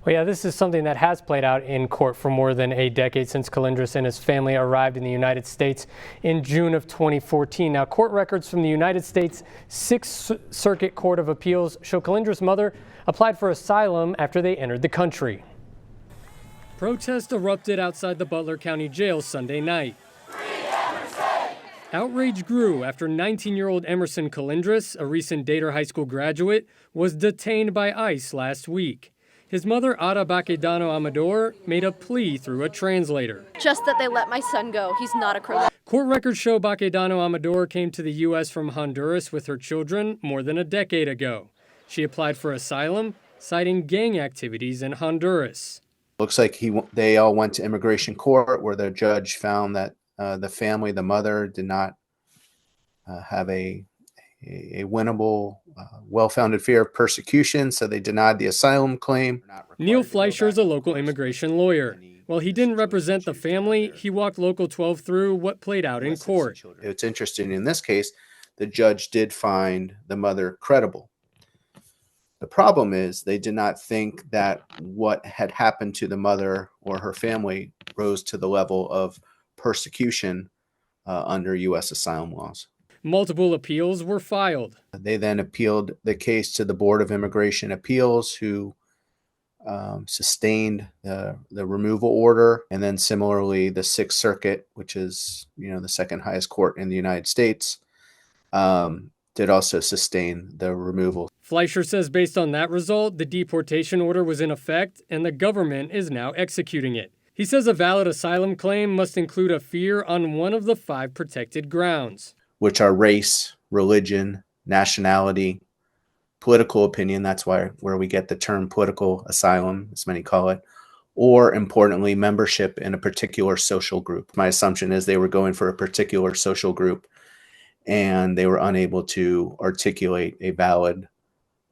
Well, yeah, this is something that has played out in court for more than a decade since Colindres and his family arrived in the United States in June of 2014. Now, court records from the United States Sixth Circuit Court of Appeals show Colindres' mother applied for asylum after they entered the country. Protests erupted outside the Butler County Jail Sunday night. Outrage grew after 19-year-old Emerson Colindres, a recent Dater High School graduate, was detained by ICE last week. His mother, Ada Baquedano Amador, made a plea through a translator. Just that they let my son go. He's not a criminal. Court records show Baquedano Amador came to the U.S. from Honduras with her children more than a decade ago. She applied for asylum, citing gang activities in Honduras. Looks like they all went to immigration court where the judge found that the family, the mother, did not have a winnable, well-founded fear of persecution, so they denied the asylum claim. Neil Fleischer is a local immigration lawyer. While he didn't represent the family, he walked Local 12 through what played out in court. It's interesting, in this case, the judge did find the mother credible. The problem is they did not think that what had happened to the mother or her family rose to the level of persecution under U.S. asylum laws. Multiple appeals were filed. They then appealed the case to the Board of Immigration Appeals, who sustained the removal order. And then similarly, the Sixth Circuit, which is, the second highest court in the United States, did also sustain the removal. Fleischer says based on that result, the deportation order was in effect and the government is now executing it. He says a valid asylum claim must include a fear on one of the 5 protected grounds, which are race, religion, nationality, political opinion. That's where we get the term political asylum, as many call it, or importantly, membership in a particular social group. My assumption is they were going for a particular social group and they were unable to articulate a valid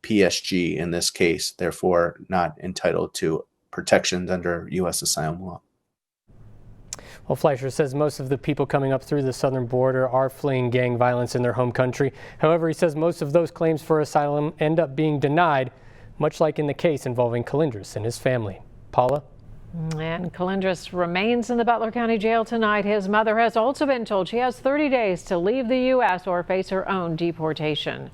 PSG in this case, therefore not entitled to protections under U.S. asylum law. Well, Fleischer says most of the people coming up through the southern border are fleeing gang violence in their home country. However, he says most of those claims for asylum end up being denied, much like in the case involving Colindres and his family. Paula? And Colindres remains in the Butler County Jail tonight. His mother has also been told she has 30 days to leave the U.S. or face her own deportation.